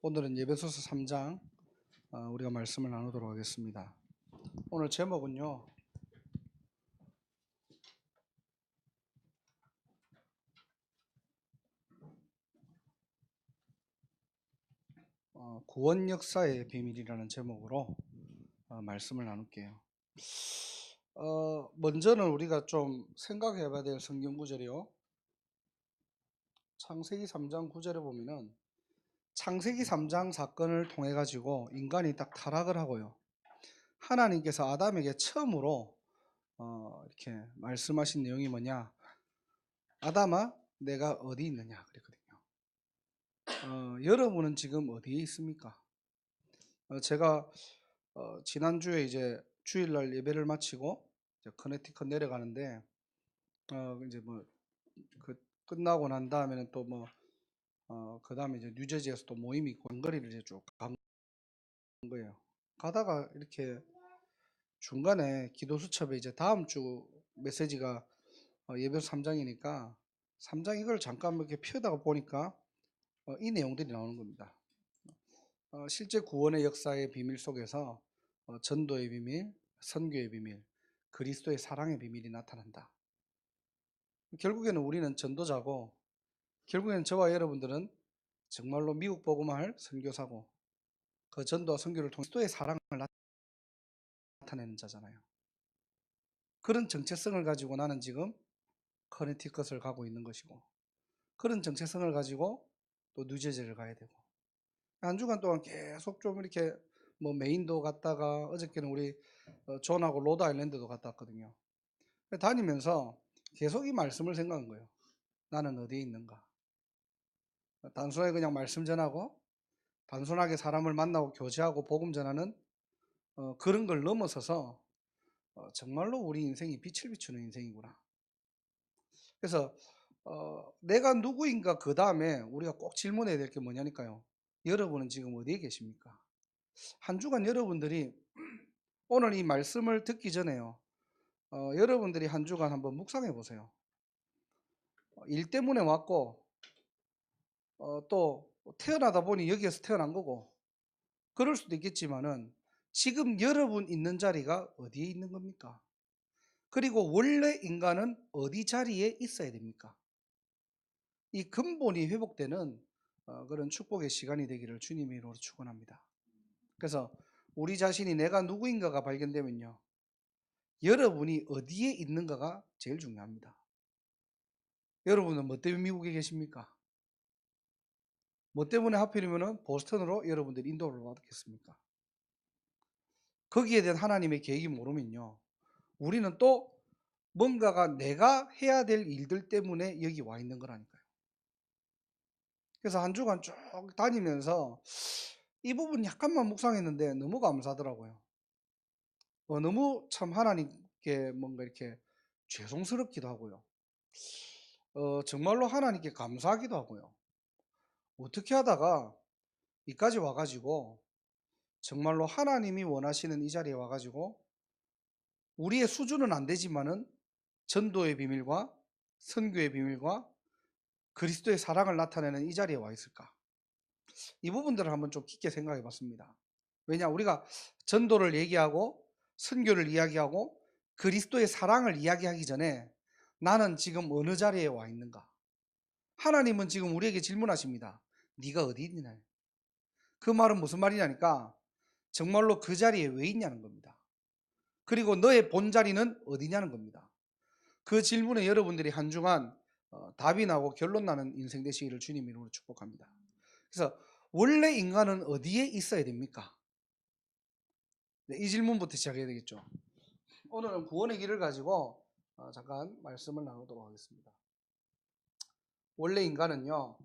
오늘은 에베소서 3장 우리가 말씀을 나누도록 하겠습니다. 오늘 제목은요. 구원 역사의 비밀이라는 제목으로 말씀을 나눌게요. 먼저는 우리가 좀 생각해 봐야 될 성경 구절이요. 창세기 3장 9절에 보면은 창세기 3장 사건을 통해 가지고 인간이 딱 타락을 하고요. 하나님께서 아담에게 처음으로 이렇게 말씀하신 내용이 뭐냐? 아담아, 내가 어디 있느냐 그랬거든요. 여러분은 지금 어디에 있습니까? 제가 지난주에 이제 주일날 예배를 마치고 이제 커네티컷 내려가는데 이제 끝나고 난 다음에는 또 그 다음에 이제 뉴저지에서 또 모임이 있고 거리를 이제 쭉 간 거예요. 가다가 이렇게 중간에 기도 수첩에 이제 다음 주 메시지가 예배 3장이니까 3장 이걸 잠깐 이렇게 펴다가 보니까 이 내용들이 나오는 겁니다. 실제 구원의 역사의 비밀 속에서 전도의 비밀, 선교의 비밀, 그리스도의 사랑의 비밀이 나타난다. 결국에는 우리는 전도자고, 결국에는 저와 여러분들은 정말로 미국 복음화할 선교사고, 그 전도와 선교를 통해 그리스도의 사랑을 나타내는 자잖아요. 그런 정체성을 가지고 나는 지금 커네티컷을 가고 있는 것이고, 그런 정체성을 가지고 또 뉴저지를 가야 되고, 한 주간 동안 계속 좀 이렇게 메인도 갔다가 어저께는 우리 존하고 로드 아일랜드도 갔다 왔거든요. 다니면서 계속 이 말씀을 생각한 거예요. 나는 어디에 있는가? 단순하게 그냥 말씀 전하고 단순하게 사람을 만나고 교제하고 복음 전하는 그런 걸 넘어서서 정말로 우리 인생이 빛을 비추는 인생이구나. 그래서 내가 누구인가 그 다음에 우리가 꼭 질문해야 될 게 뭐냐니까요. 여러분은 지금 어디에 계십니까? 한 주간 여러분들이 오늘 이 말씀을 듣기 전에요. 여러분들이 한 주간 한번 묵상해 보세요. 일 때문에 왔고 또 태어나다 보니 여기에서 태어난 거고 그럴 수도 있겠지만은 지금 여러분 있는 자리가 어디에 있는 겁니까? 그리고 원래 인간은 어디 자리에 있어야 됩니까? 이 근본이 회복되는 그런 축복의 시간이 되기를 주님의 이름으로 축원합니다. 그래서 우리 자신이 내가 누구인가가 발견되면요. 여러분이 어디에 있는가가 제일 중요합니다. 여러분은 뭐 때문에 미국에 계십니까? 뭐 때문에 하필이면 보스턴으로 여러분들이 인도를 받겠습니까? 거기에 대한 하나님의 계획이 모르면요. 우리는 또 뭔가가 내가 해야 될 일들 때문에 여기 와 있는 거라니까요. 그래서 한 주간 쭉 다니면서 이 부분 약간만 묵상했는데 너무 감사하더라고요. 너무 참 하나님께 뭔가 이렇게 죄송스럽기도 하고요. 정말로 하나님께 감사하기도 하고요. 어떻게 하다가 이까지 와가지고 정말로 하나님이 원하시는 이 자리에 와가지고 우리의 수준은 안 되지만은 전도의 비밀과 선교의 비밀과 그리스도의 사랑을 나타내는 이 자리에 와 있을까? 이 부분들을 한번 좀 깊게 생각해 봤습니다. 왜냐, 우리가 전도를 얘기하고 선교를 이야기하고 그리스도의 사랑을 이야기하기 전에 나는 지금 어느 자리에 와 있는가? 하나님은 지금 우리에게 질문하십니다. 네가 어디 있느냐? 그 말은 무슨 말이냐니까 정말로 그 자리에 왜 있냐는 겁니다. 그리고 너의 본 자리는 어디냐는 겁니다. 그 질문에 여러분들이 한 주간 답이 나고 결론 나는 인생 되시기를 주님 이름으로 축복합니다. 그래서 원래 인간은 어디에 있어야 됩니까? 네, 이 질문부터 시작해야 되겠죠. 오늘은 구원의 길을 가지고 잠깐 말씀을 나누도록 하겠습니다. 원래 인간은요,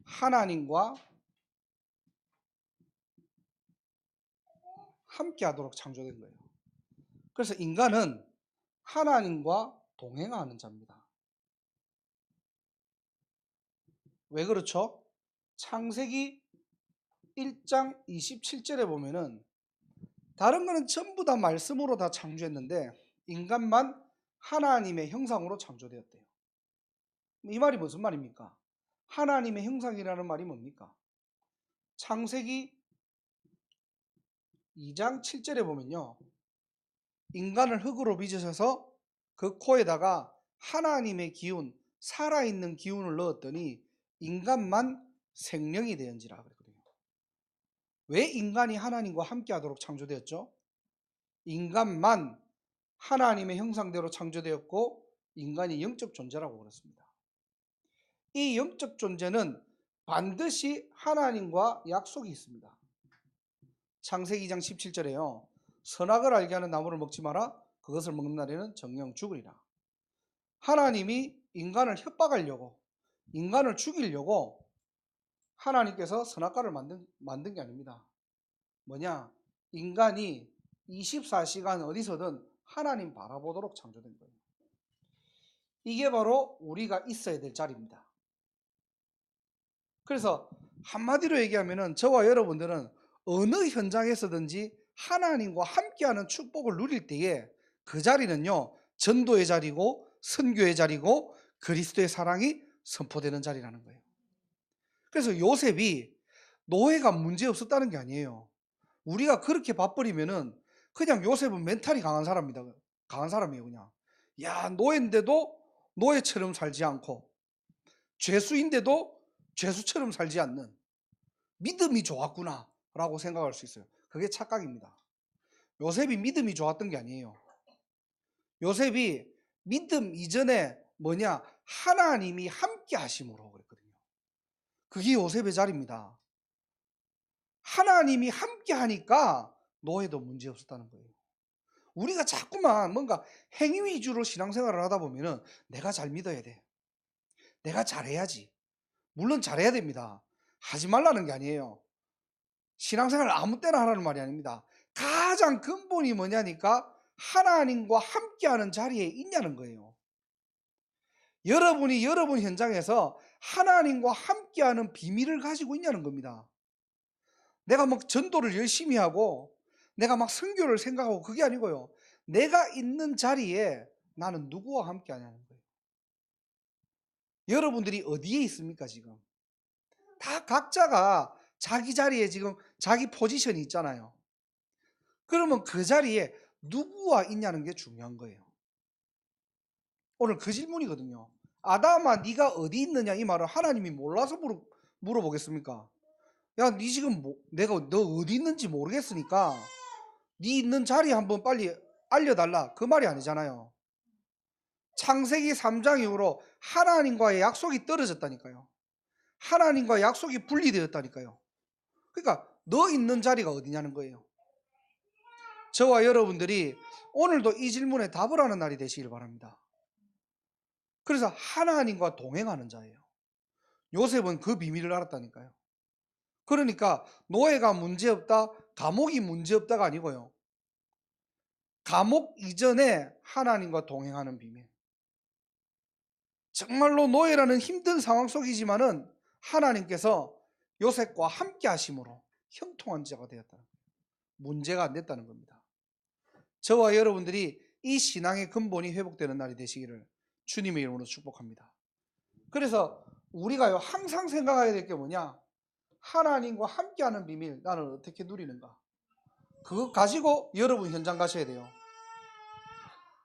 하나님과 함께 하도록 창조된 거예요. 그래서 인간은 하나님과 동행하는 자입니다. 왜 그렇죠? 창세기 1장 27절에 보면은 다른 거는 전부 다 말씀으로 다 창조했는데 인간만 하나님의 형상으로 창조되었대요. 이 말이 무슨 말입니까? 하나님의 형상이라는 말이 뭡니까? 창세기 2장 7절에 보면요. 인간을 흙으로 빚으셔서 그 코에다가 하나님의 기운, 살아있는 기운을 넣었더니 인간만 생명이 되은지라 그랬거든요. 왜 인간이 하나님과 함께하도록 창조되었죠? 인간만 하나님의 형상대로 창조되었고 인간이 영적 존재라고 그랬습니다. 이 영적 존재는 반드시 하나님과 약속이 있습니다. 창세기 2장 17절에요. 선악을 알게 하는 나무를 먹지 마라. 그것을 먹는 날에는 정령 죽으리라. 하나님이 인간을 협박하려고, 인간을 죽이려고 하나님께서 선악과를 만든 게 아닙니다. 뭐냐? 인간이 24시간 어디서든 하나님 바라보도록 창조된 거예요. 이게 바로 우리가 있어야 될 자리입니다. 그래서 한마디로 얘기하면은 저와 여러분들은 어느 현장에서든지 하나님과 함께하는 축복을 누릴 때에 그 자리는요, 전도의 자리고 선교의 자리고 그리스도의 사랑이 선포되는 자리라는 거예요. 그래서 요셉이 노예가 문제 없었다는 게 아니에요. 우리가 그렇게 봐버리면은 그냥 요셉은 멘탈이 강한 사람입니다. 강한 사람이에요, 그냥. 야, 노예인데도 노예처럼 살지 않고 죄수인데도 죄수처럼 살지 않는 믿음이 좋았구나 라고 생각할 수 있어요. 그게 착각입니다. 요셉이 믿음이 좋았던 게 아니에요. 요셉이 믿음 이전에 뭐냐? 하나님이 함께 하심으로 그랬거든요. 그게 요셉의 자리입니다. 하나님이 함께 하니까 노예도 문제 없었다는 거예요. 우리가 자꾸만 뭔가 행위 위주로 신앙생활을 하다 보면은 내가 잘 믿어야 돼. 내가 잘해야지. 물론 잘해야 됩니다. 하지 말라는 게 아니에요. 신앙생활을 아무 때나 하라는 말이 아닙니다. 가장 근본이 뭐냐니까 하나님과 함께하는 자리에 있냐는 거예요. 여러분이 여러분 현장에서 하나님과 함께하는 비밀을 가지고 있냐는 겁니다. 내가 막 전도를 열심히 하고 내가 막 선교를 생각하고 그게 아니고요. 내가 있는 자리에 나는 누구와 함께하냐는 거예요. 여러분들이 어디에 있습니까 지금? 다 각자가 자기 자리에 지금 자기 포지션이 있잖아요. 그러면 그 자리에 누구와 있냐는 게 중요한 거예요. 오늘 그 질문이거든요. 아담아 네가 어디 있느냐 이 말을 하나님이 몰라서 물어보겠습니까? 야, 네 지금 내가 너 어디 있는지 모르겠으니까 네 있는 자리 한번 빨리 알려달라 그 말이 아니잖아요. 창세기 3장 이후로 하나님과의 약속이 떨어졌다니까요. 하나님과 약속이 분리되었다니까요. 그러니까 너 있는 자리가 어디냐는 거예요. 저와 여러분들이 오늘도 이 질문에 답을 하는 날이 되시길 바랍니다. 그래서 하나님과 동행하는 자예요. 요셉은 그 비밀을 알았다니까요. 그러니까 노예가 문제없다, 감옥이 문제없다가 아니고요. 감옥 이전에 하나님과 동행하는 비밀. 정말로 노예라는 힘든 상황 속이지만은 하나님께서 요셉과 함께 하심으로 형통한 자가 되었다. 문제가 안 됐다는 겁니다. 저와 여러분들이 이 신앙의 근본이 회복되는 날이 되시기를 주님의 이름으로 축복합니다. 그래서 우리가요 항상 생각해야 될 게 뭐냐? 하나님과 함께하는 비밀 나는 어떻게 누리는가? 그거 가지고 여러분 현장 가셔야 돼요.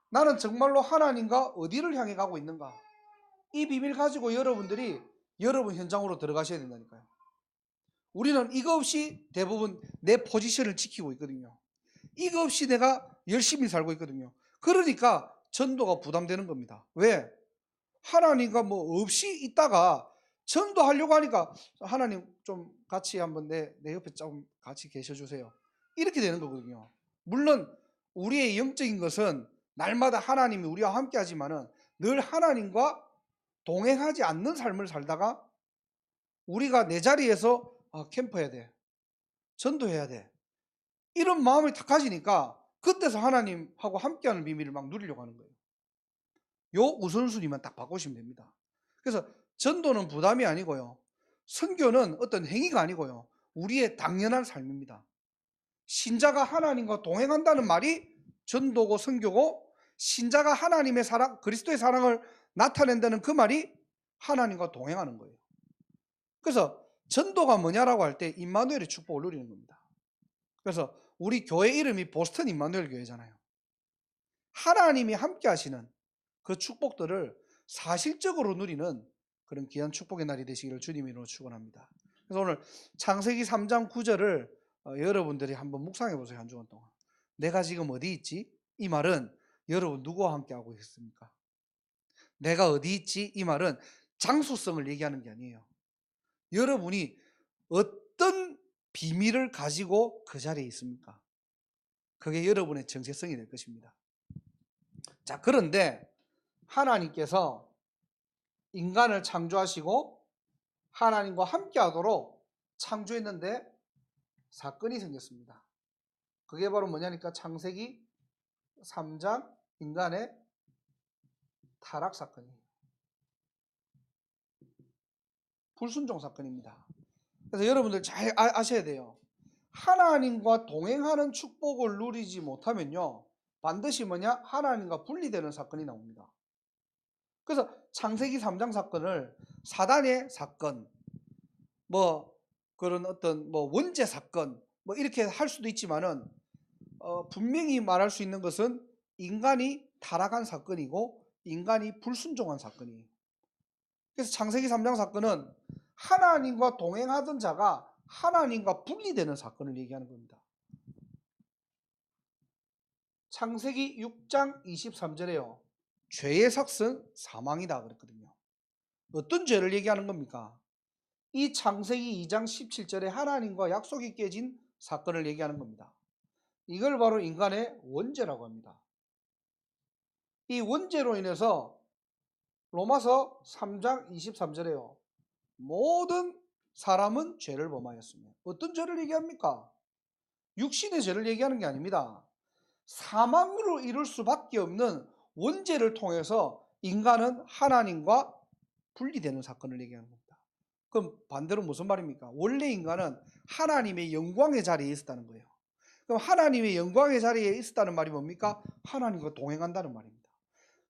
나는 정말로 하나님과 어디를 향해 가고 있는가? 이 비밀 가지고 여러분들이 여러분 현장으로 들어가셔야 된다니까요. 우리는 이거 없이 대부분 내 포지션을 지키고 있거든요. 이거 없이 내가 열심히 살고 있거든요. 그러니까 전도가 부담되는 겁니다. 왜? 하나님과 뭐 없이 있다가 전도하려고 하니까 하나님 좀 같이 한번 내 옆에 좀 같이 계셔주세요. 이렇게 되는 거거든요. 물론 우리의 영적인 것은 날마다 하나님이 우리와 함께 하지만은 늘 하나님과 동행하지 않는 삶을 살다가 우리가 내 자리에서 캠프해야 돼. 전도해야 돼. 이런 마음이 탁 가지니까 그때서 하나님하고 함께하는 비밀을 막 누리려고 하는 거예요. 요 우선순위만 딱 바꾸시면 됩니다. 그래서 전도는 부담이 아니고요. 선교는 어떤 행위가 아니고요. 우리의 당연한 삶입니다. 신자가 하나님과 동행한다는 말이 전도고 선교고 신자가 하나님의 사랑, 그리스도의 사랑을 나타낸다는 그 말이 하나님과 동행하는 거예요. 그래서 전도가 뭐냐라고 할 때 임마누엘의 축복을 누리는 겁니다. 그래서 우리 교회 이름이 보스턴 임마누엘 교회잖아요. 하나님이 함께 하시는 그 축복들을 사실적으로 누리는 그런 귀한 축복의 날이 되시기를 주님으로 축원합니다. 그래서 오늘 창세기 3장 9절을 여러분들이 한번 묵상해 보세요. 한 주간 동안. 내가 지금 어디 있지? 이 말은 여러분 누구와 함께 하고 있습니까? 내가 어디 있지? 이 말은 장소성을 얘기하는 게 아니에요. 여러분이 어떤 비밀을 가지고 그 자리에 있습니까? 그게 여러분의 정체성이 될 것입니다. 자, 그런데 하나님께서 인간을 창조하시고 하나님과 함께 하도록 창조했는데 사건이 생겼습니다. 그게 바로 뭐냐니까 창세기 3장 인간의 타락 사건이에요. 불순종 사건입니다. 그래서 여러분들 잘 아셔야 돼요. 하나님과 동행하는 축복을 누리지 못하면요, 반드시 뭐냐? 하나님과 분리되는 사건이 나옵니다. 그래서 창세기 3장 사건을 사단의 사건, 뭐 그런 어떤 뭐 원죄 사건, 뭐 이렇게 할 수도 있지만은 분명히 말할 수 있는 것은 인간이 타락한 사건이고 인간이 불순종한 사건이에요. 그래서 창세기 3장 사건은 하나님과 동행하던 자가 하나님과 분리되는 사건을 얘기하는 겁니다. 창세기 6장 23절에요. 죄의 삭은 사망이다 그랬거든요. 어떤 죄를 얘기하는 겁니까? 이 창세기 2장 17절에 하나님과 약속이 깨진 사건을 얘기하는 겁니다. 이걸 바로 인간의 원죄라고 합니다. 이 원죄로 인해서 로마서 3장 23절에요. 모든 사람은 죄를 범하였으며. 어떤 죄를 얘기합니까? 육신의 죄를 얘기하는 게 아닙니다. 사망으로 이룰 수밖에 없는 원죄를 통해서 인간은 하나님과 분리되는 사건을 얘기하는 겁니다. 그럼 반대로 무슨 말입니까? 원래 인간은 하나님의 영광의 자리에 있었다는 거예요. 그럼 하나님의 영광의 자리에 있었다는 말이 뭡니까? 하나님과 동행한다는 말입니다.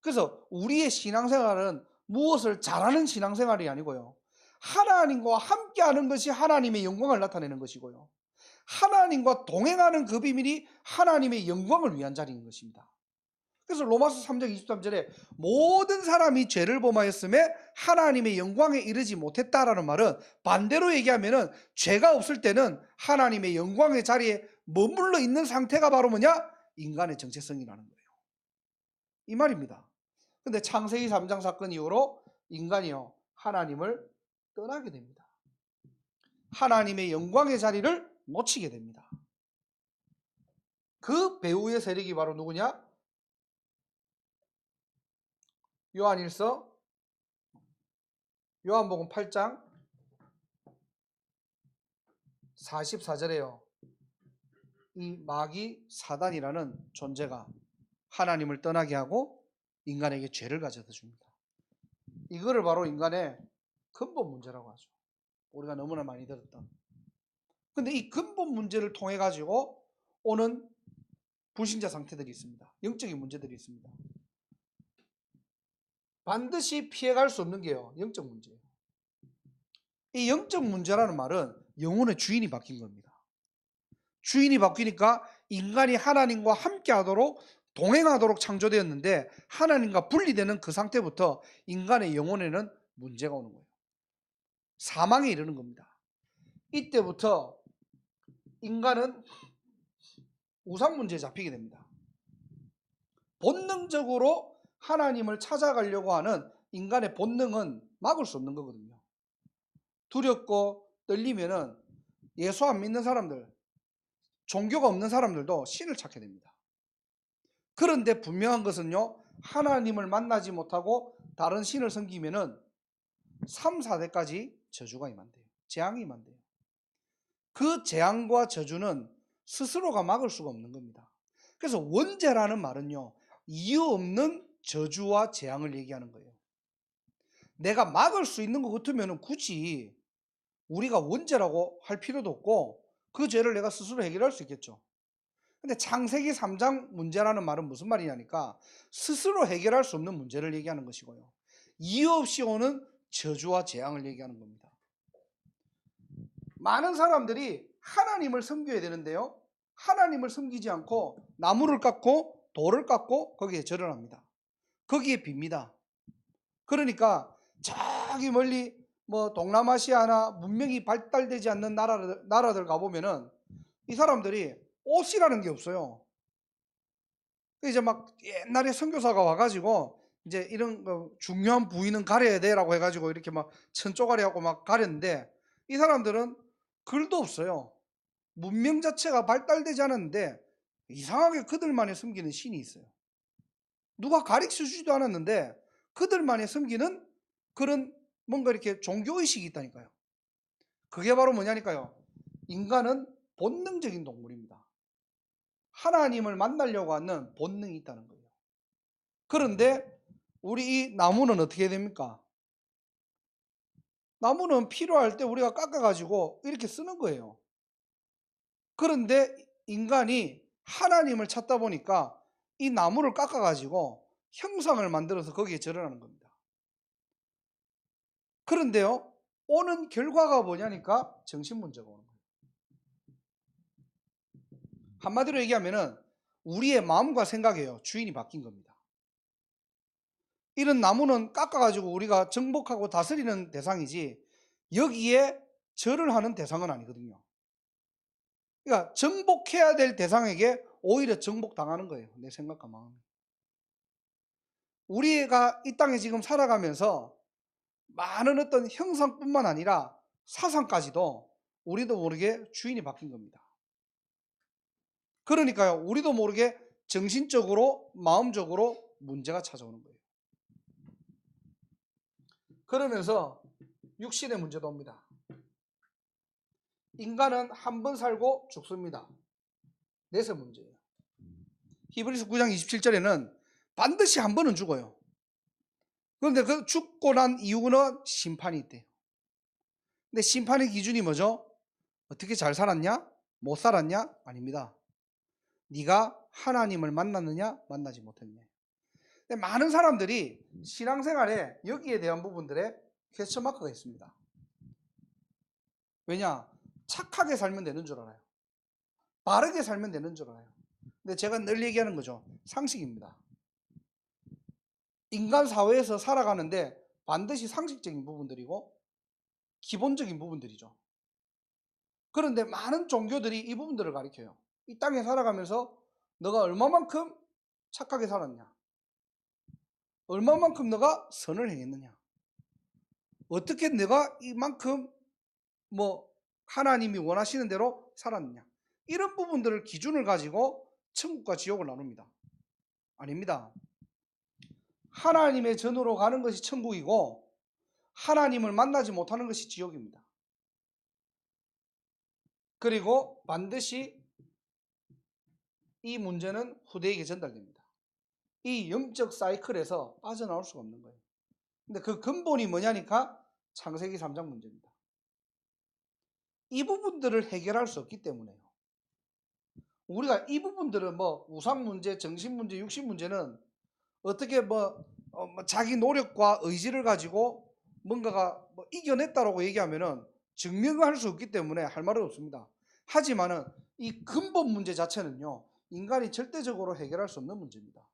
그래서 우리의 신앙생활은 무엇을 잘하는 신앙생활이 아니고요, 하나님과 함께하는 것이 하나님의 영광을 나타내는 것이고요, 하나님과 동행하는 그 비밀이 하나님의 영광을 위한 자리인 것입니다. 그래서 로마서 3장 23절에 모든 사람이 죄를 범하였음에 하나님의 영광에 이르지 못했다라는 말은 반대로 얘기하면은 죄가 없을 때는 하나님의 영광의 자리에 머물러 있는 상태가 바로 뭐냐? 인간의 정체성이라는 거예요. 이 말입니다. 근데 창세기 3장 사건 이후로 인간이요, 하나님을 떠나게 됩니다. 하나님의 영광의 자리를 놓치게 됩니다. 그 배후의 세력이 바로 누구냐? 요한복음 8장 44절에요. 이 마귀 사단이라는 존재가 하나님을 떠나게 하고 인간에게 죄를 가져다 줍니다. 이거를 바로 인간의 근본 문제라고 하죠. 우리가 너무나 많이 들었던. 근데 이 근본 문제를 통해 가지고 오는 불신자 상태들이 있습니다. 영적인 문제들이 있습니다. 반드시 피해갈 수 없는 게요, 영적 문제예요. 이 영적 문제라는 말은 영혼의 주인이 바뀐 겁니다. 주인이 바뀌니까 인간이 하나님과 함께 하도록 동행하도록 창조되었는데 하나님과 분리되는 그 상태부터 인간의 영혼에는 문제가 오는 거예요. 사망에 이르는 겁니다. 이때부터 인간은 우상 문제에 잡히게 됩니다. 본능적으로 하나님을 찾아가려고 하는 인간의 본능은 막을 수 없는 거거든요. 두렵고 떨리면은 예수 안 믿는 사람들, 종교가 없는 사람들도 신을 찾게 됩니다. 그런데 분명한 것은요, 하나님을 만나지 못하고 다른 신을 섬기면은 3, 4대까지 저주가 임한대요. 재앙이 임한대요. 그 재앙과 저주는 스스로가 막을 수가 없는 겁니다. 그래서 원죄라는 말은요, 이유 없는 저주와 재앙을 얘기하는 거예요. 내가 막을 수 있는 것 같으면 굳이 우리가 원죄라고 할 필요도 없고 그 죄를 내가 스스로 해결할 수 있겠죠. 근데 창세기 3장 문제라는 말은 무슨 말이냐니까 스스로 해결할 수 없는 문제를 얘기하는 것이고요, 이유 없이 오는 저주와 재앙을 얘기하는 겁니다. 많은 사람들이 하나님을 섬겨야 되는데요, 하나님을 섬기지 않고 나무를 깎고 돌을 깎고 거기에 절을 합니다. 거기에 빕니다. 그러니까 저기 멀리 뭐 동남아시아나 문명이 발달되지 않는 나라들 가보면은 이 사람들이 옷이라는 게 없어요. 이제 막 옛날에 선교사가 와가지고 이제 이런 거 중요한 부위는 가려야 돼라고 해가지고 이렇게 막 천조가리하고 막 가렸는데, 이 사람들은 글도 없어요. 문명 자체가 발달되지 않았는데 이상하게 그들만의 섬기는 신이 있어요. 누가 가르쳐 주지도 않았는데 그들만의 섬기는 그런 뭔가 이렇게 종교의식이 있다니까요. 그게 바로 뭐냐니까요. 인간은 본능적인 동물입니다. 하나님을 만나려고 하는 본능이 있다는 거예요. 그런데 우리 이 나무는 어떻게 됩니까? 나무는 필요할 때 우리가 깎아가지고 이렇게 쓰는 거예요. 그런데 인간이 하나님을 찾다 보니까 이 나무를 깎아가지고 형상을 만들어서 거기에 절을 하는 겁니다. 그런데요, 오는 결과가 뭐냐니까 정신문제가 오는 거예요. 한마디로 얘기하면은 우리의 마음과 생각이에요. 주인이 바뀐 겁니다. 이런 나무는 깎아가지고 우리가 정복하고 다스리는 대상이지 여기에 절을 하는 대상은 아니거든요. 그러니까 정복해야 될 대상에게 오히려 정복당하는 거예요. 내 생각과 마음이. 우리가 이 땅에 지금 살아가면서 많은 어떤 형상뿐만 아니라 사상까지도 우리도 모르게 주인이 바뀐 겁니다. 그러니까요, 우리도 모르게 정신적으로 마음적으로 문제가 찾아오는 거예요. 그러면서 육신의 문제도 옵니다. 인간은 한 번 살고 죽습니다. 넷의 문제예요. 히브리서 9장 27절에는 반드시 한 번은 죽어요. 그런데 그 죽고 난 이후는 심판이 있대요. 근데 심판의 기준이 뭐죠? 어떻게 잘 살았냐? 못 살았냐? 아닙니다. 네가 하나님을 만났느냐? 만나지 못했냐? 근데 많은 사람들이 신앙생활에 여기에 대한 부분들에 퀘스천 마크가 있습니다. 왜냐? 착하게 살면 되는 줄 알아요. 바르게 살면 되는 줄 알아요. 근데 제가 늘 얘기하는 거죠. 상식입니다. 인간 사회에서 살아가는데 반드시 상식적인 부분들이고 기본적인 부분들이죠. 그런데 많은 종교들이 이 부분들을 가리켜요. 이 땅에 살아가면서 너가 얼마만큼 착하게 살았냐, 얼마만큼 너가 선을 행했느냐, 어떻게 내가 이만큼 뭐 하나님이 원하시는 대로 살았느냐, 이런 부분들을 기준을 가지고 천국과 지옥을 나눕니다. 아닙니다. 하나님의 전으로 가는 것이 천국이고 하나님을 만나지 못하는 것이 지옥입니다. 그리고 반드시 이 문제는 후대에게 전달됩니다. 이 영적 사이클에서 빠져나올 수가 없는 거예요. 근데 그 근본이 뭐냐니까 창세기 3장 문제입니다. 이 부분들을 해결할 수 없기 때문에요. 우리가 이 부분들은 뭐 우상 문제, 정신 문제, 육신 문제는 어떻게 자기 노력과 의지를 가지고 뭔가가 이겨냈다라고 얘기하면은 증명할 수 없기 때문에 할 말은 없습니다. 하지만은 이 근본 문제 자체는요, 인간이 절대적으로 해결할 수 없는 문제입니다.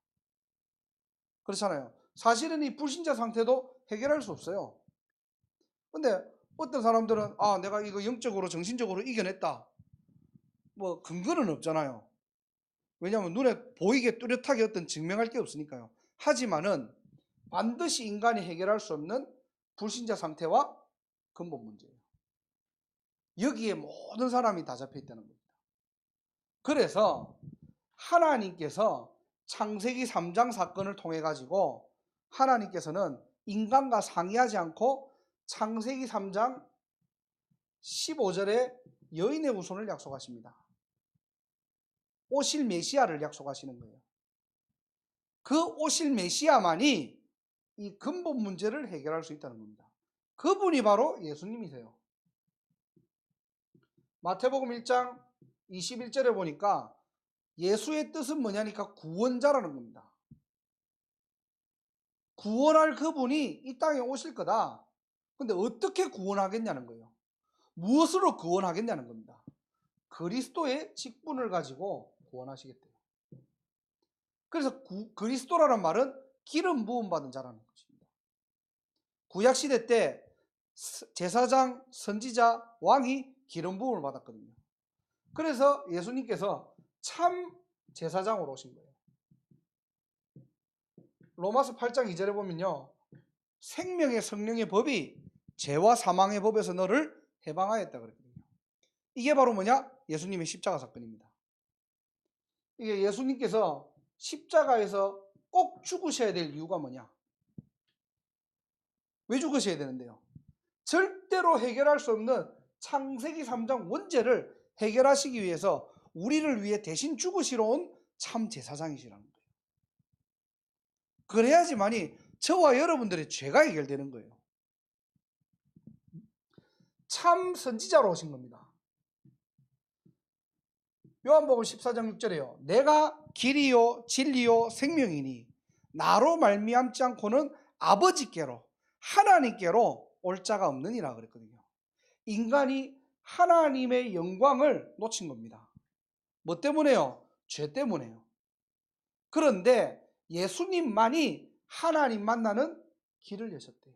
그렇잖아요. 사실은 이 불신자 상태도 해결할 수 없어요. 근데 어떤 사람들은 내가 이거 영적으로 정신적으로 이겨냈다, 뭐 근거는 없잖아요. 왜냐하면 눈에 보이게 뚜렷하게 어떤 증명할 게 없으니까요. 하지만은 반드시 인간이 해결할 수 없는 불신자 상태와 근본 문제예요. 여기에 모든 사람이 다 잡혀 있다는 겁니다. 그래서 하나님께서 창세기 3장 사건을 통해 가지고 하나님께서는 인간과 상의하지 않고 창세기 3장 15절에 여인의 후손을 약속하십니다. 오실 메시아를 약속하시는 거예요. 그 오실 메시아만이 이 근본 문제를 해결할 수 있다는 겁니다. 그분이 바로 예수님이세요. 마태복음 1장 21절에 보니까 예수의 뜻은 뭐냐니까 구원자라는 겁니다. 구원할 그분이 이 땅에 오실 거다. 근데 어떻게 구원하겠냐는 거예요. 무엇으로 구원하겠냐는 겁니다. 그리스도의 직분을 가지고 구원하시겠대요. 그래서 그리스도라는 말은 기름 부음 받은 자라는 것입니다. 구약시대 때 제사장, 선지자, 왕이 기름 부음을 받았거든요. 그래서 예수님께서 참 제사장으로 오신 거예요. 로마서 8장 2절에 보면요, 생명의 성령의 법이 죄와 사망의 법에서 너를 해방하였다 그랬거든요. 이게 바로 뭐냐? 예수님의 십자가 사건입니다. 이게 예수님께서 십자가에서 꼭 죽으셔야 될 이유가 뭐냐? 왜 죽으셔야 되는데요? 절대로 해결할 수 없는 창세기 3장 원죄를 해결하시기 위해서 우리를 위해 대신 죽으시러 온 참 제사장이시라는 거예요. 그래야지만이 저와 여러분들의 죄가 해결되는 거예요. 참 선지자로 오신 겁니다. 요한복음 14장 6절에요. 내가 길이요 진리요 생명이니 나로 말미암지 않고는 아버지께로 하나님께로 올 자가 없느니라 그랬거든요. 인간이 하나님의 영광을 놓친 겁니다. 뭐 때문에요? 죄 때문에요. 그런데 예수님만이 하나님 만나는 길을 여셨대요.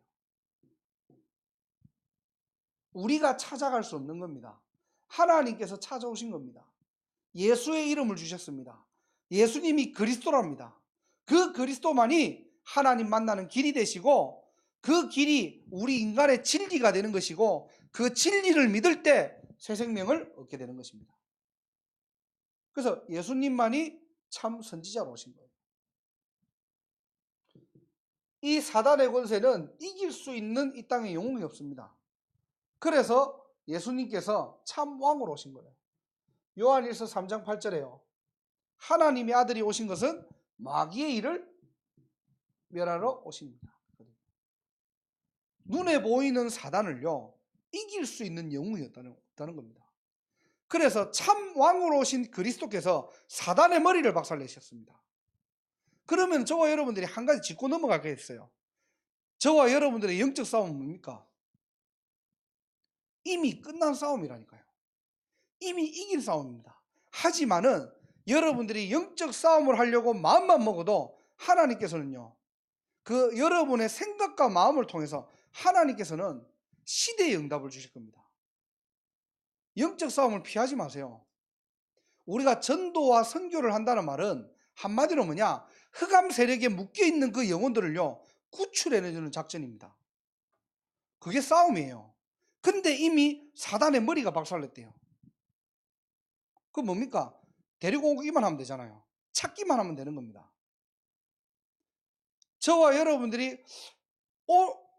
우리가 찾아갈 수 없는 겁니다. 하나님께서 찾아오신 겁니다. 예수의 이름을 주셨습니다. 예수님이 그리스도랍니다. 그 그리스도만이 하나님 만나는 길이 되시고 그 길이 우리 인간의 진리가 되는 것이고 그 진리를 믿을 때 새 생명을 얻게 되는 것입니다. 그래서 예수님만이 참 선지자로 오신 거예요. 이 사단의 권세는 이길 수 있는 이 땅에 영웅이 없습니다. 그래서 예수님께서 참 왕으로 오신 거예요. 요한일서 3장 8절에요. 하나님의 아들이 오신 것은 마귀의 일을 멸하러 오십니다. 눈에 보이는 사단을요, 이길 수 있는 영웅이 없다는 겁니다. 그래서 참 왕으로 오신 그리스도께서 사단의 머리를 박살내셨습니다. 그러면 저와 여러분들이 한 가지 짚고 넘어갈 게 있어요. 저와 여러분들의 영적 싸움은 뭡니까? 이미 끝난 싸움이라니까요. 이미 이긴 싸움입니다. 하지만은 여러분들이 영적 싸움을 하려고 마음만 먹어도 하나님께서는요, 그 여러분의 생각과 마음을 통해서 하나님께서는 시대의 응답을 주실 겁니다. 영적 싸움을 피하지 마세요. 우리가 전도와 선교를 한다는 말은 한마디로 뭐냐? 흑암 세력에 묶여있는 그 영혼들을요, 구출해내주는 작전입니다. 그게 싸움이에요. 근데 이미 사단의 머리가 박살냈대요. 그 뭡니까? 데리고 오기만 하면 되잖아요. 찾기만 하면 되는 겁니다. 저와 여러분들이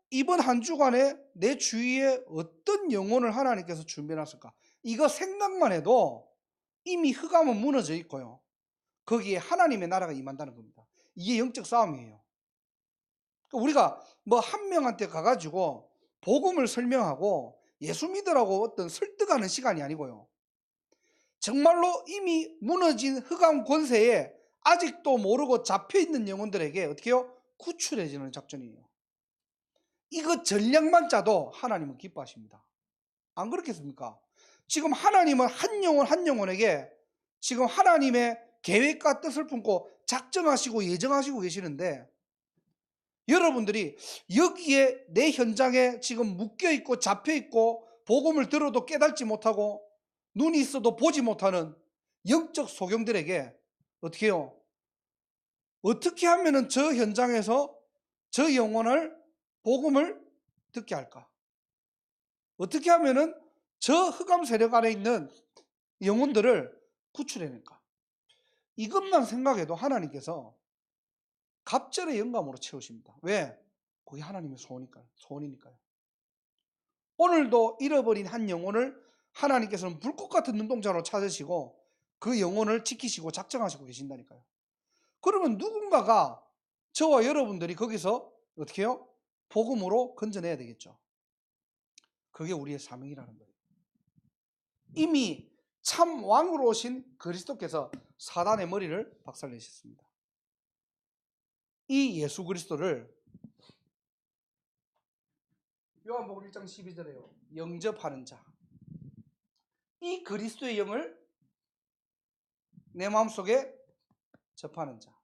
이번 한 주간에 내 주위에 어떤 영혼을 하나님께서 준비해놨을까? 이거 생각만 해도 이미 흑암은 무너져 있고요, 거기에 하나님의 나라가 임한다는 겁니다. 이게 영적 싸움이에요. 우리가 뭐 한 명한테 가가지고 복음을 설명하고 예수 믿으라고 어떤 설득하는 시간이 아니고요, 정말로 이미 무너진 흑암 권세에 아직도 모르고 잡혀있는 영혼들에게 어떻게 해요? 구출해지는 작전이에요. 이거 전략만 짜도 하나님은 기뻐하십니다. 안 그렇겠습니까? 지금 하나님은 한 영혼 한 영혼에게 지금 하나님의 계획과 뜻을 품고 작정하시고 예정하시고 계시는데, 여러분들이 여기에 내 현장에 지금 묶여있고 잡혀있고 복음을 들어도 깨닫지 못하고 눈이 있어도 보지 못하는 영적 소경들에게 어떻게 해요? 어떻게 하면은 저 현장에서 저 영혼을 복음을 듣게 할까? 어떻게 하면은 저 흑암 세력 아래 있는 영혼들을 구출해낼까? 이것만 생각해도 하나님께서 갑절의 영감으로 채우십니다. 왜? 그게 하나님의 소원이니까요. 오늘도 잃어버린 한 영혼을 하나님께서는 불꽃 같은 눈동자로 찾으시고 그 영혼을 지키시고 작정하시고 계신다니까요. 그러면 누군가가 저와 여러분들이 거기서 어떻게 해요? 복음으로 건져내야 되겠죠. 그게 우리의 사명이라는 거예요. 이미 참 왕으로 오신 그리스도께서 사단의 머리를 박살내셨습니다. 이 예수 그리스도를 요한복음 1장 12절에요. 영접하는 자, 이 그리스도의 영을 내 마음속에 접하는 자,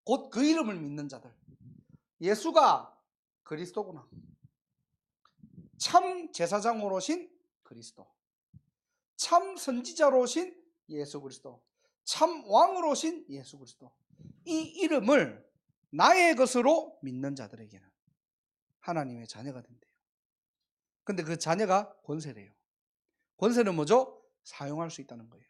곧 그 이름을 믿는 자들. 예수가 그리스도구나. 참 제사장으로 오신 그리스도, 참 선지자로 오신 예수 그리스도, 참 왕으로 오신 예수 그리스도. 이 이름을 나의 것으로 믿는 자들에게는 하나님의 자녀가 된대요. 근데 그 자녀가 권세래요. 권세는 뭐죠? 사용할 수 있다는 거예요.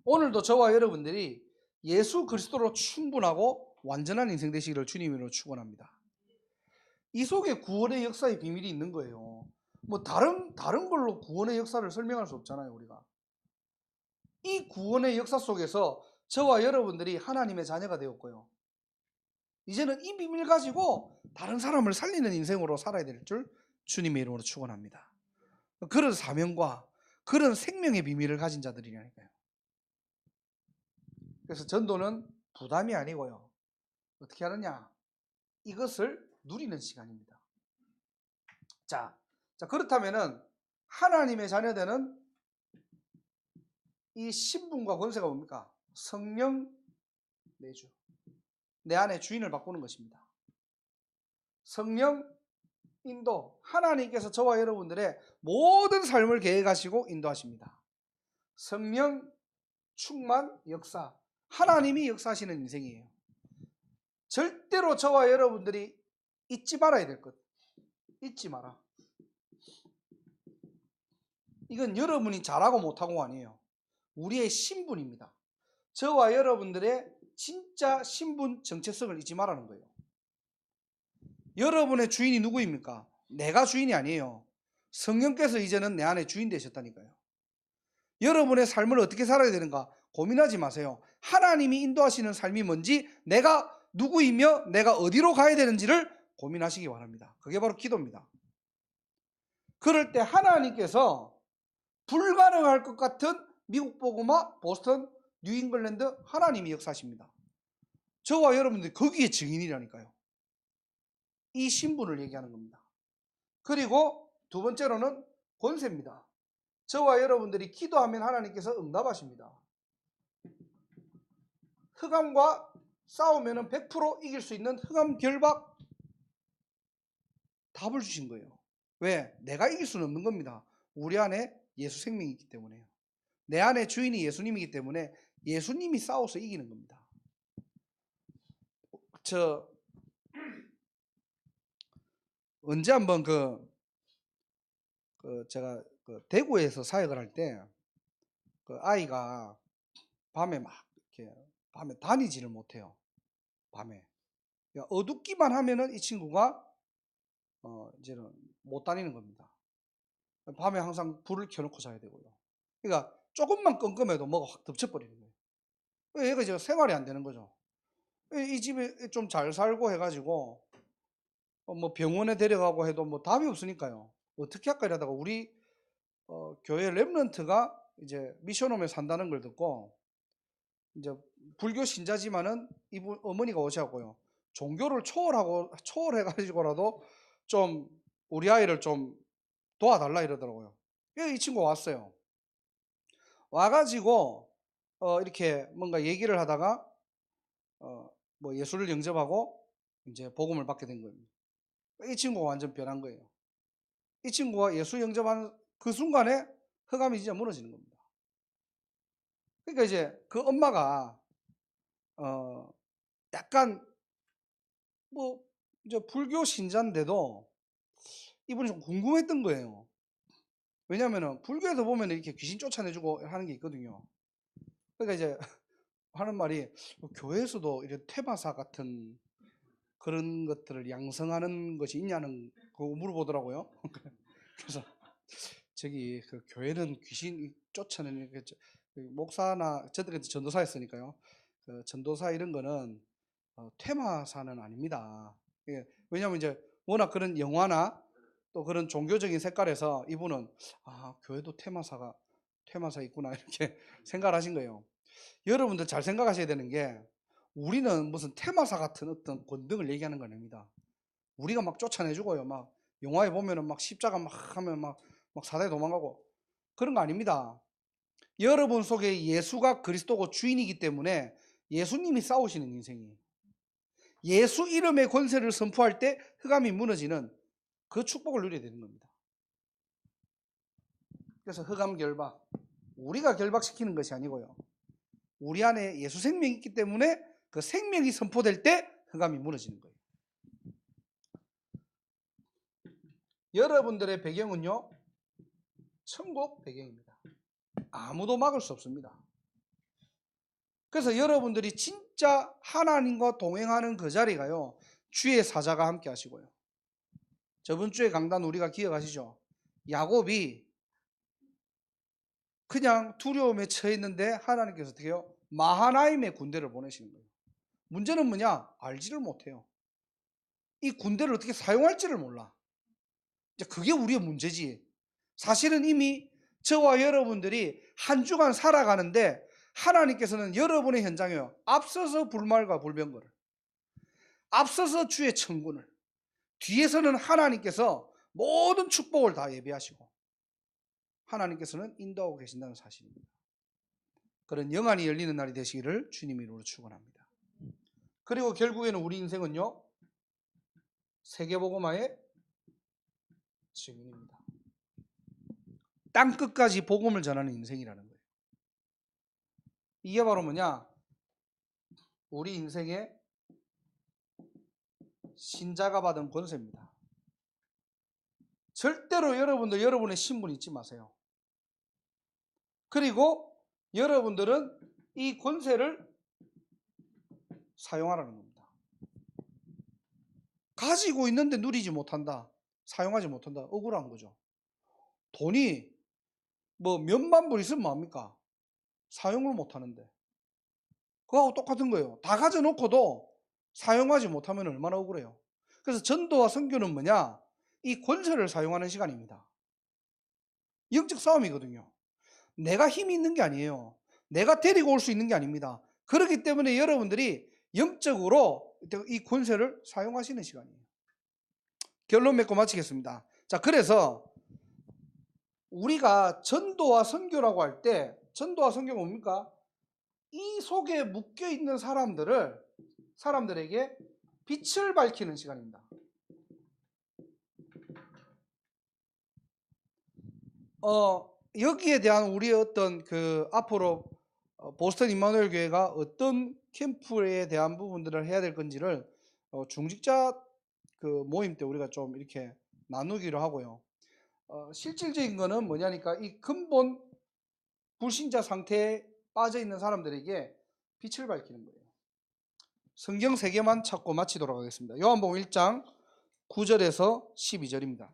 오늘도 저와 여러분들이 예수 그리스도로 충분하고 완전한 인생 되시기를 주님으로 축원합니다. 이 속에 구원의 역사의 비밀이 있는 거예요. 뭐 다른 걸로 구원의 역사를 설명할 수 없잖아요, 우리가. 이 구원의 역사 속에서 저와 여러분들이 하나님의 자녀가 되었고요. 이제는 이 비밀 가지고 다른 사람을 살리는 인생으로 살아야 될 줄 주님의 이름으로 축원합니다. 그런 사명과 그런 생명의 비밀을 가진 자들이라니까요. 그래서 전도는 부담이 아니고요. 어떻게 하느냐? 이것을 누리는 시간입니다. 자, 그렇다면은 하나님의 자녀되는 이 신분과 권세가 뭡니까? 성령 내주. 내 안에 주인을 바꾸는 것입니다. 성령 인도. 하나님께서 저와 여러분들의 모든 삶을 계획하시고 인도하십니다. 성령 충만 역사. 하나님이 역사하시는 인생이에요. 절대로 저와 여러분들이 잊지 말아야 될 것. 잊지 마라. 이건 여러분이 잘하고 못하고 아니에요. 우리의 신분입니다. 저와 여러분들의 진짜 신분 정체성을 잊지 말라는 거예요. 여러분의 주인이 누구입니까? 내가 주인이 아니에요. 성령께서 이제는 내 안에 주인 되셨다니까요. 여러분의 삶을 어떻게 살아야 되는가 고민하지 마세요. 하나님이 인도하시는 삶이 뭔지, 내가 누구이며 내가 어디로 가야 되는지를 고민하시기 바랍니다. 그게 바로 기도입니다. 그럴 때 하나님께서 불가능할 것 같은 미국 복음화, 보스턴, 뉴잉글랜드 하나님이 역사하십니다. 저와 여러분들이 거기에 증인이라니까요. 이 신분을 얘기하는 겁니다. 그리고 두 번째로는 권세입니다. 저와 여러분들이 기도하면 하나님께서 응답하십니다. 흑암과 싸우면 100% 이길 수 있는 흑암 결박 답을 주신 거예요. 왜? 내가 이길 수는 없는 겁니다. 우리 안에 예수 생명이 있기 때문에요. 내 안에 주인이 예수님이기 때문에 예수님이 싸워서 이기는 겁니다. 언제 한번 제가 대구에서 사역을 할 때 아이가 밤에 막 이렇게 밤에 다니지를 못해요. 밤에 그러니까 어둡기만 하면은 이 친구가 이제는 못 다니는 겁니다. 밤에 항상 불을 켜놓고 자야 되고요. 그러니까 조금만 껌껌해도 뭐가 확 덮쳐버리는 거예요. 얘가 이제 생활이 안 되는 거죠. 이 집에 좀 잘 살고 해가지고 뭐 병원에 데려가고 해도 뭐 답이 없으니까요. 어떻게 할까 이러다가 우리 교회 렘넌트가 이제 미션홈에 산다는 걸 듣고, 이제 불교 신자지만은 이분 어머니가 오셔갖고요, 종교를 초월해가지고라도 좀 우리 아이를 좀 도와달라 이러더라고요. 이 친구가 왔어요. 와가지고 이렇게 뭔가 얘기를 하다가 뭐 예수를 영접하고 이제 복음을 받게 된 겁니다. 이 친구가 완전 변한 거예요. 이 친구가 예수 영접하는 그 순간에 흑암이 진짜 무너지는 겁니다. 그러니까 이제 그 엄마가 약간 뭐 이제 불교 신자인데도 이분이 좀 궁금했던 거예요. 왜냐하면 불교에서 보면 이렇게 귀신 쫓아내주고 하는 게 있거든요. 그러니까 이제 하는 말이 교회에서도 이런 퇴마사 같은 그런 것들을 양성하는 것이 있냐는 거 물어보더라고요. 그래서 저기 그 교회는 귀신 쫓아내는 목사나 저들은 전도사 했으니까요. 그 전도사 이런 거는 퇴마사는 아닙니다. 왜냐하면 이제 워낙 그런 영화나 또 그런 종교적인 색깔에서 이분은 교회도 퇴마사 있구나 이렇게 생각을 하신 거예요. 여러분들 잘 생각하셔야 되는 게, 우리는 무슨 퇴마사 같은 어떤 권능을 얘기하는 거 아닙니다. 우리가 막 쫓아내주고요. 막 영화에 보면은 막 십자가 막 하면 막 막 사대에 도망가고 그런 거 아닙니다. 여러분 속에 예수가 그리스도고 주인이기 때문에 예수님이 싸우시는 인생이에요. 예수 이름의 권세를 선포할 때 흑암이 무너지는 그 축복을 누려야 되는 겁니다. 그래서 흑암 결박, 우리가 결박시키는 것이 아니고요. 우리 안에 예수 생명이 있기 때문에 그 생명이 선포될 때 흑암이 무너지는 거예요. 여러분들의 배경은요, 천국 배경입니다. 아무도 막을 수 없습니다. 그래서 여러분들이 진짜 하나님과 동행하는 그 자리가요, 주의 사자가 함께 하시고요. 저번 주에 강단 우리가 기억하시죠? 야곱이 그냥 두려움에 처해 있는데 하나님께서 어떻게 해요? 마하나임의 군대를 보내시는 거예요. 문제는 뭐냐? 알지를 못해요. 이 군대를 어떻게 사용할지를 몰라. 이제 그게 우리의 문제지. 사실은 이미 저와 여러분들이 한 주간 살아가는데 하나님께서는 여러분의 현장에요, 앞서서 불말과 불병거를, 앞서서 주의 천군을, 뒤에서는 하나님께서 모든 축복을 다 예비하시고 하나님께서는 인도하고 계신다는 사실입니다. 그런 영안이 열리는 날이 되시기를 주님 이름으로 축원합니다. 그리고 결국에는 우리 인생은요, 세계복음화의 증인입니다. 땅 끝까지 복음을 전하는 인생이라는 거예요. 이게 바로 뭐냐? 우리 인생의 신자가 받은 권세입니다. 절대로 여러분들 여러분의 신분 잊지 마세요. 그리고 여러분들은 이 권세를 사용하라는 겁니다. 가지고 있는데 누리지 못한다, 사용하지 못한다, 억울한 거죠. 돈이 뭐 몇만 불 있으면 뭐합니까? 사용을 못하는데. 그거하고 똑같은 거예요. 다 가져놓고도 사용하지 못하면 얼마나 억울해요. 그래서 전도와 선교는 뭐냐? 이 권세를 사용하는 시간입니다. 영적 싸움이거든요. 내가 힘이 있는 게 아니에요. 내가 데리고 올 수 있는 게 아닙니다. 그렇기 때문에 여러분들이 영적으로 이 권세를 사용하시는 시간이에요. 결론 맺고 마치겠습니다. 자, 그래서 우리가 전도와 선교라고 할 때, 전도와 선교가 뭡니까? 이 속에 묶여 있는 사람들에게 빛을 밝히는 시간입니다. 여기에 대한 우리의 어떤 앞으로 보스턴 임마누엘 교회가 어떤 캠프에 대한 부분들을 해야 될 건지를 중직자 모임 때 우리가 좀 이렇게 나누기로 하고요. 실질적인 거는 뭐냐니까 이 근본 불신자 상태에 빠져 있는 사람들에게 빛을 밝히는 거예요. 성경 3개만 찾고 마치도록 하겠습니다. 요한복음 1장 9절에서 12절입니다.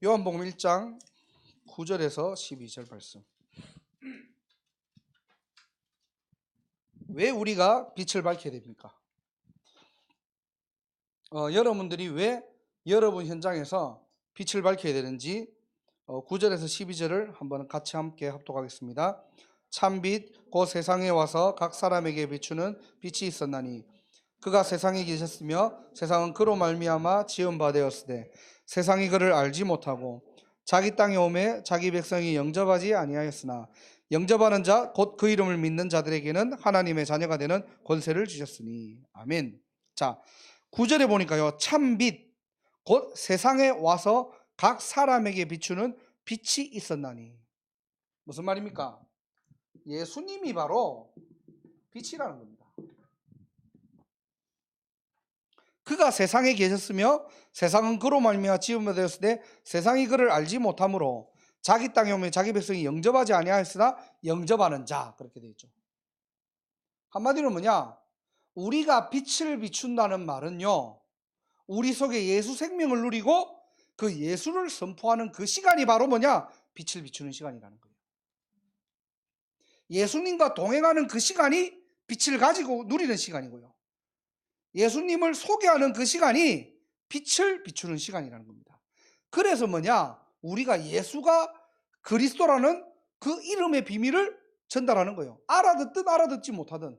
요한복음 1장 9절에서 12절 말씀. 왜 우리가 빛을 밝혀야 됩니까? 여러분들이 왜 여러분 현장에서 빛을 밝혀야 되는지 9절에서 12절을 한번 같이 함께 합독하겠습니다. 참빛 곧 세상에 와서 각 사람에게 비추는 빛이 있었나니 그가 세상에 계셨으며 세상은 그로 말미암아 지은 바 되었으되 세상이 그를 알지 못하고 자기 땅에 오매 자기 백성이 영접하지 아니하였으나 영접하는 자 곧 그 이름을 믿는 자들에게는 하나님의 자녀가 되는 권세를 주셨으니. 아멘. 자, 9절에 보니까요, 참빛 곧 세상에 와서 각 사람에게 비추는 빛이 있었나니. 무슨 말입니까? 예수님이 바로 빛이라는 겁니다. 그가 세상에 계셨으며 세상은 그로 말미암아 지음바 되었을 때 세상이 그를 알지 못하므로 자기 땅에 오면 자기 백성이 영접하지 아니하였으나 영접하는 자, 그렇게 되어 있죠. 한마디로 뭐냐? 우리가 빛을 비춘다는 말은요, 우리 속에 예수 생명을 누리고 그 예수를 선포하는 그 시간이 바로 뭐냐? 빛을 비추는 시간이라는 거예요. 예수님과 동행하는 그 시간이 빛을 가지고 누리는 시간이고요, 예수님을 소개하는 그 시간이 빛을 비추는 시간이라는 겁니다. 그래서 뭐냐? 우리가 예수가 그리스도라는 그 이름의 비밀을 전달하는 거예요. 알아듣든 알아듣지 못하든.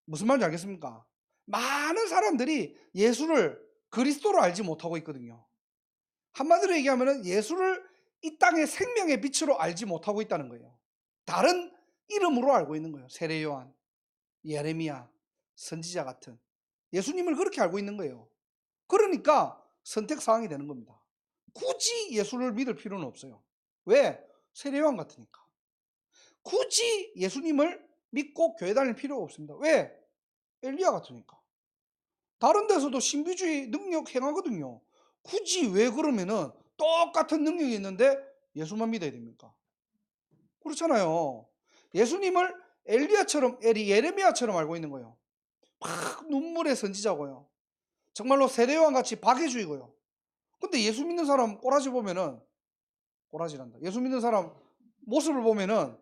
무슨 말인지 알겠습니까? 많은 사람들이 예수를 그리스도로 알지 못하고 있거든요. 한마디로 얘기하면 예수를 이 땅의 생명의 빛으로 알지 못하고 있다는 거예요. 다른 이름으로 알고 있는 거예요. 세례 요한, 예레미야, 선지자 같은 예수님을 그렇게 알고 있는 거예요. 그러니까 선택 사항이 되는 겁니다. 굳이 예수를 믿을 필요는 없어요. 왜? 세례 요한 같으니까. 굳이 예수님을 믿고 교회 다닐 필요가 없습니다. 왜? 엘리야 같으니까. 다른 데서도 신비주의 능력 행하거든요. 굳이 왜 그러면은 똑같은 능력이 있는데 예수만 믿어야 됩니까? 그렇잖아요. 예수님을 엘리야처럼, 예레미야처럼 알고 있는 거예요. 막 눈물의 선지자고요. 정말로 세례요한 같이 박해주의고요. 근데 예수 믿는 사람 꼬라지 보면은 꼬라지란다. 예수 믿는 사람 모습을 보면은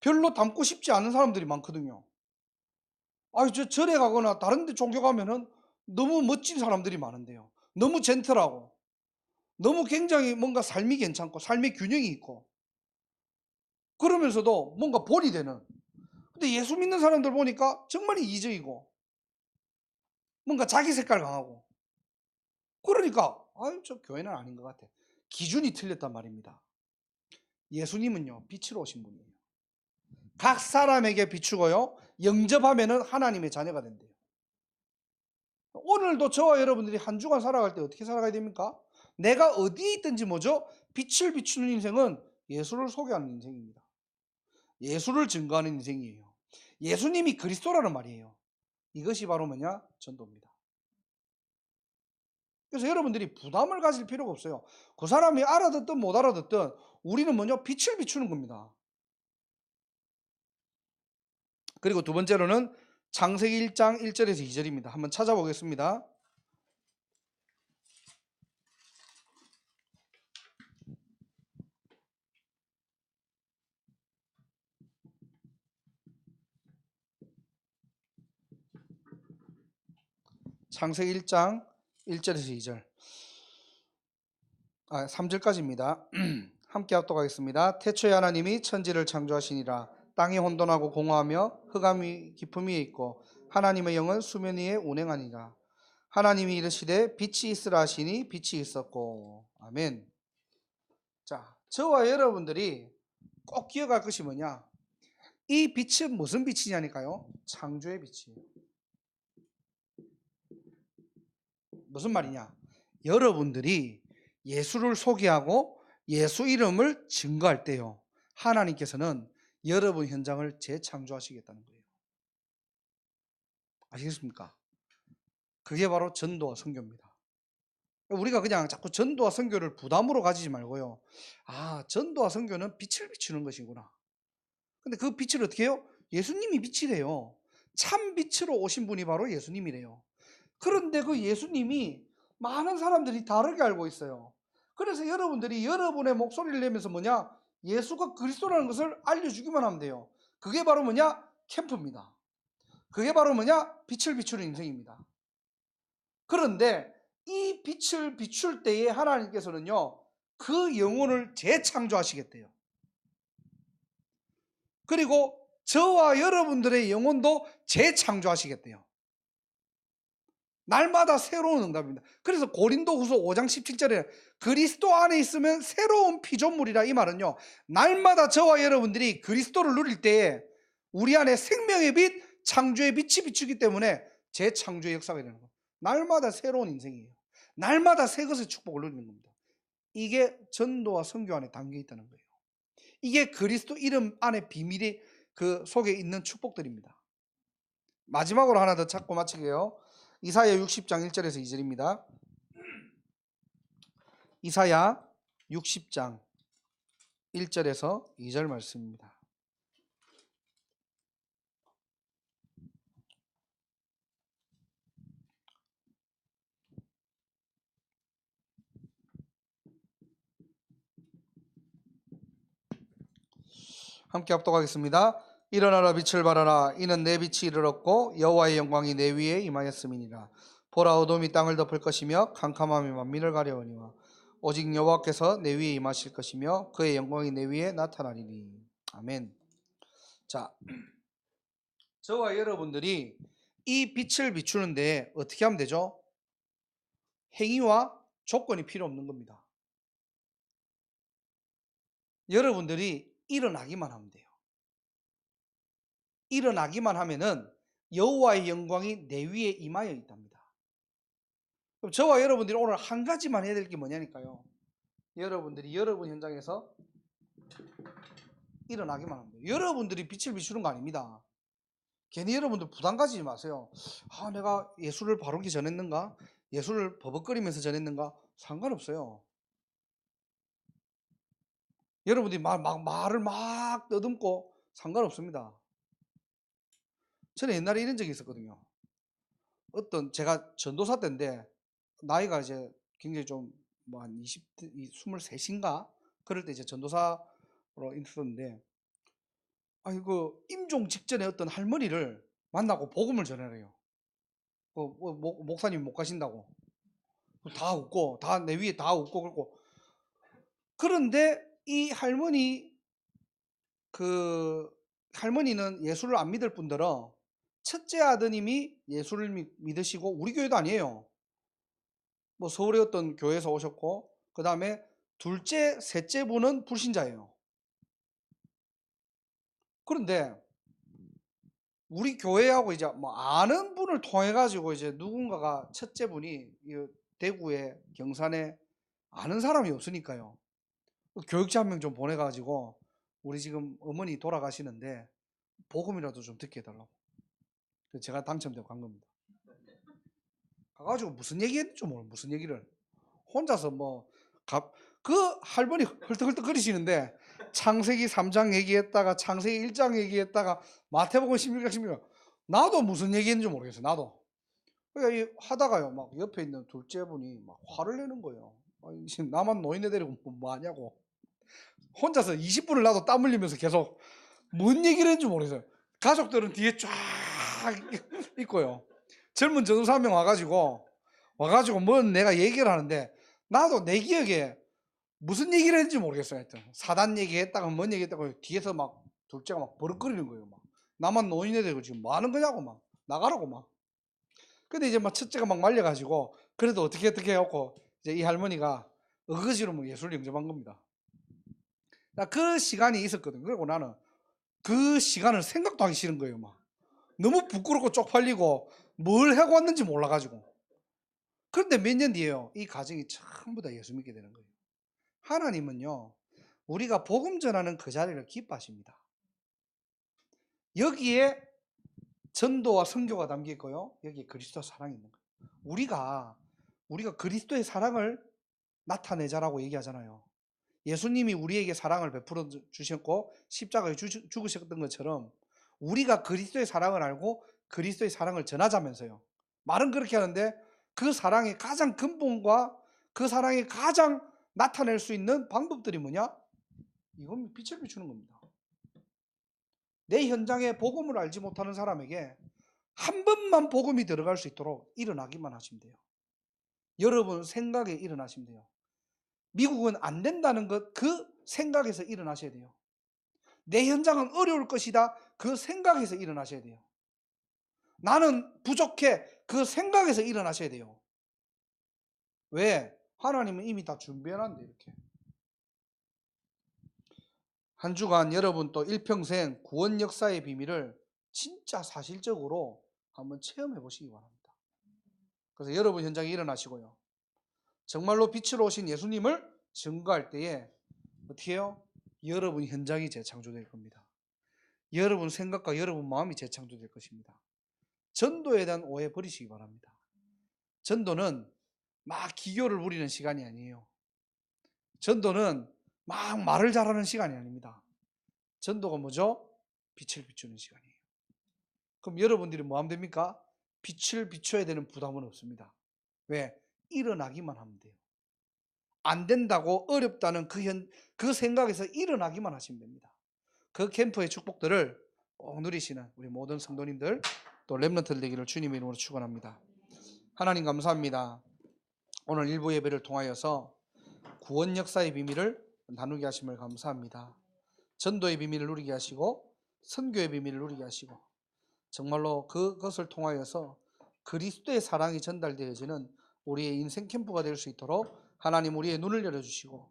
별로 닮고 싶지 않은 사람들이 많거든요. 저 절에 가거나 다른 데 종교 가면은 너무 멋진 사람들이 많은데요. 너무 젠틀하고 너무 굉장히 뭔가 삶이 괜찮고 삶의 균형이 있고 그러면서도 뭔가 본이 되는. 근데 예수 믿는 사람들 보니까 정말 이기적이고 뭔가 자기 색깔 강하고 그러니까 저 교회는 아닌 것 같아. 기준이 틀렸단 말입니다. 예수님은요 빛으로 오신 분이에요. 각 사람에게 비추고요 영접하면은 하나님의 자녀가 된대요. 오늘도 저와 여러분들이 한 주간 살아갈 때 어떻게 살아가야 됩니까? 내가 어디에 있든지 뭐죠? 빛을 비추는 인생은 예수를 소개하는 인생입니다. 예수를 증거하는 인생이에요. 예수님이 그리스도라는 말이에요. 이것이 바로 뭐냐? 전도입니다. 그래서 여러분들이 부담을 가질 필요가 없어요. 그 사람이 알아듣든 못 알아듣든 우리는 뭐냐? 빛을 비추는 겁니다. 그리고 두 번째로는 창세기 1장 1절에서 2절입니다. 한번 찾아보겠습니다. 창세기 1장 1절에서 2절. 3절까지입니다. 함께 합독하겠습니다. 태초에 하나님이 천지를 창조하시니라. 땅이 혼돈하고 공허하며 흑암이 깊음 위에 있고 하나님의 영은 수면 위에 운행하니라. 하나님이 이르시되 빛이 있으라 하시니 빛이 있었고. 아멘. 자, 저와 여러분들이 꼭 기억할 것이 뭐냐? 이 빛은 무슨 빛이냐니까요? 창조의 빛이에요. 무슨 말이냐? 여러분들이 예수를 소개하고 예수 이름을 증거할 때요. 하나님께서는 여러분 현장을 재창조하시겠다는 거예요. 아시겠습니까? 그게 바로 전도와 선교입니다. 우리가 그냥 자꾸 전도와 선교를 부담으로 가지지 말고요. 전도와 선교는 빛을 비추는 것이구나. 근데 그 빛을 어떻게 해요? 예수님이 빛이래요. 참 빛으로 오신 분이 바로 예수님이래요. 그런데 그 예수님이 많은 사람들이 다르게 알고 있어요. 그래서 여러분들이 여러분의 목소리를 내면서 뭐냐? 예수가 그리스도라는 것을 알려주기만 하면 돼요. 그게 바로 뭐냐? 캠프입니다. 그게 바로 뭐냐? 빛을 비추는 인생입니다. 그런데 이 빛을 비출 때에 하나님께서는요, 그 영혼을 재창조하시겠대요. 그리고 저와 여러분들의 영혼도 재창조하시겠대요. 날마다 새로운 응답입니다. 그래서 고린도후서 5장 17절에 그리스도 안에 있으면 새로운 피조물이라, 이 말은요, 날마다 저와 여러분들이 그리스도를 누릴 때에 우리 안에 생명의 빛, 창조의 빛이 비추기 때문에 재창조의 역사가 되는 거예요. 날마다 새로운 인생이에요. 날마다 새 것의 축복을 누리는 겁니다. 이게 전도와 선교 안에 담겨 있다는 거예요. 이게 그리스도 이름 안에 비밀이 그 속에 있는 축복들입니다. 마지막으로 하나 더 찾고 마치게요. 이사야 60장 1절에서 2절입니다. 이사야 60장 1절에서 2절 말씀입니다. 함께 합독하겠습니다. 일어나라, 빛을 발하라. 이는 내 빛이 이르렀고 여호와의 영광이 내 위에 임하였음이니라. 보라, 어둠이 땅을 덮을 것이며 캄캄함이 만민을 가려우니와 오직 여호와께서 내 위에 임하실 것이며 그의 영광이 내 위에 나타나리니. 아멘. 자, 저와 여러분들이 이 빛을 비추는데 어떻게 하면 되죠? 행위와 조건이 필요 없는 겁니다. 여러분들이 일어나기만 하면 돼요. 일어나기만 하면은 여호와의 영광이 내 위에 임하여 있답니다. 그럼 저와 여러분들이 오늘 한 가지만 해야 될 게 뭐냐니까요. 여러분들이 여러분 현장에서 일어나기만 하면 돼요. 여러분들이 빛을 비추는 거 아닙니다. 괜히 여러분들 부담 가지지 마세요. 아, 내가 예술을 바르게 전했는가? 예술을 버벅거리면서 전했는가? 상관없어요. 여러분들이 말을 막 떠듬고 상관없습니다. 저는 옛날에 이런 적이 있었거든요. 어떤 제가 전도사 때인데 나이가 이제 굉장히 좀 뭐 한 20대, 23인가? 그럴 때 이제 전도사로 있었는데 이거 임종 직전에 어떤 할머니를 만나고 복음을 전하래요. 목사님 못 가신다고. 다 웃고, 다 내 위에 다 웃고 그러고. 그런데 이 할머니는 예수를 안 믿을 뿐더러 첫째 아드님이 예수를 믿으시고 우리 교회도 아니에요. 뭐 서울의 어떤 교회에서 오셨고 그 다음에 둘째, 셋째 분은 불신자예요. 그런데 우리 교회하고 이제 뭐 아는 분을 통해 가지고 이제 누군가가 첫째 분이 대구에 경산에 아는 사람이 없으니까요. 교육자 한 명 좀 보내 가지고 우리 지금 어머니 돌아가시는데 복음이라도 좀 듣게 해달라고. 그래서 제가 당첨되고 간 겁니다. 가가지고 무슨 얘기했는지 모르 무슨 얘기를 혼자서 그 할머니 헐떡헐떡 거리시는데 창세기 3장 얘기했다가 창세기 1장 얘기했다가 마태복음 16장 나도 무슨 얘기했는지 모르겠어요. 나도. 그러니까 하다가요 막 옆에 있는 둘째 분이 막 화를 내는 거예요. 지금 나만 노인네 데리고 뭐 하냐고. 혼자서 20분을 나도 땀 흘리면서 계속 뭔 얘기를 했는지 모르겠어요. 가족들은 뒤에 쫙 있고요. 젊은 전도사 한 명 와가지고 뭔 내가 얘기를 하는데 나도 내 기억에 무슨 얘기를 했는지 모르겠어요. 하여튼 사단 얘기했다가 뭔 얘기했다가 뒤에서 막 둘째가 막 버럭거리는 거예요. 막 나만 노인네 되고 지금 뭐 하는 거냐고 막 나가라고 막. 근데 이제 막 첫째가 막 말려가지고 그래도 어떻게 해갖고 이제 이 할머니가 어거지로 뭐 예술을 영접한 겁니다. 그 시간이 있었거든. 그리고 나는 그 시간을 생각도 하기 싫은 거예요. 막 너무 부끄럽고 쪽팔리고 뭘 하고 왔는지 몰라가지고. 그런데 몇 년 뒤에요. 이 가정이 전부 다 예수 믿게 되는 거예요. 하나님은요, 우리가 복음 전하는 그 자리를 기뻐하십니다. 여기에 전도와 선교가 담겨 있고요. 여기에 그리스도 사랑이 있는 거예요. 우리가 그리스도의 사랑을 나타내자라고 얘기하잖아요. 예수님이 우리에게 사랑을 베풀어 주셨고 십자가에 죽으셨던 것처럼 우리가 그리스도의 사랑을 알고 그리스도의 사랑을 전하자면서요. 말은 그렇게 하는데 그 사랑의 가장 근본과 그 사랑이 가장 나타낼 수 있는 방법들이 뭐냐? 이건 빛을 비추는 겁니다. 내 현장에 복음을 알지 못하는 사람에게 한 번만 복음이 들어갈 수 있도록 일어나기만 하시면 돼요. 여러분 생각에 일어나시면 돼요. 미국은 안 된다는 것, 그 생각에서 일어나셔야 돼요. 내 현장은 어려울 것이다. 그 생각에서 일어나셔야 돼요. 나는 부족해. 그 생각에서 일어나셔야 돼요. 왜? 하나님은 이미 다 준비해놨는데 이렇게. 한 주간 여러분 또 일평생 구원 역사의 비밀을 진짜 사실적으로 한번 체험해 보시기 바랍니다. 그래서 여러분 현장에 일어나시고요. 정말로 빛으로 오신 예수님을 증거할 때에 어떻게 해요? 여러분 현장이 재창조될 겁니다. 여러분 생각과 여러분 마음이 재창조될 것입니다. 전도에 대한 오해 버리시기 바랍니다. 전도는 막 기교를 부리는 시간이 아니에요. 전도는 막 말을 잘하는 시간이 아닙니다. 전도가 뭐죠? 빛을 비추는 시간이에요. 그럼 여러분들이 뭐 하면 됩니까? 빛을 비춰야 되는 부담은 없습니다. 왜? 일어나기만 하면 돼요. 안 된다고 어렵다는 그 생각에서 일어나기만 하시면 됩니다. 그 캠프의 축복들을 꼭 누리시는 우리 모든 성도님들 또 렘넌트들 되기를 주님의 이름으로 축원합니다. 하나님 감사합니다. 오늘 일부 예배를 통하여서 구원 역사의 비밀을 나누게 하심을 감사합니다. 전도의 비밀을 누리게 하시고 선교의 비밀을 누리게 하시고 정말로 그것을 통하여서 그리스도의 사랑이 전달되어지는 우리의 인생 캠프가 될 수 있도록 하나님 우리의 눈을 열어주시고,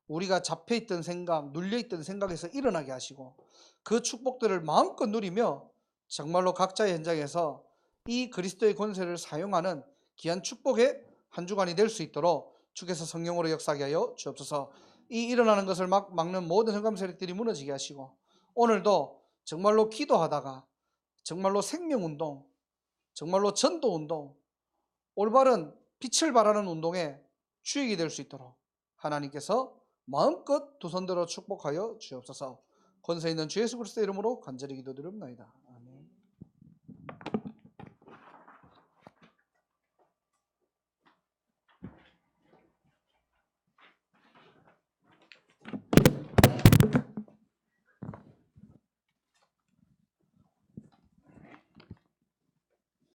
우리가 잡혀있던 생각, 눌려있던 생각에서 일어나게 하시고, 그 축복들을 마음껏 누리며 정말로 각자의 현장에서 이 그리스도의 권세를 사용하는 귀한 축복의 한 주간이 될 수 있도록 주께서 성령으로 역사하게 하여 주옵소서. 이 일어나는 것을 막는 모든 흑암 세력들이 무너지게 하시고, 오늘도 정말로 기도하다가 정말로 생명운동, 정말로 전도운동, 올바른 빛을 발하는 운동에 주역이 될 수 있도록 하나님께서 마음껏 두 손 들어 축복하여 주옵소서. 권세 있는 주 예수 그리스도의 이름으로 간절히 기도드립니다.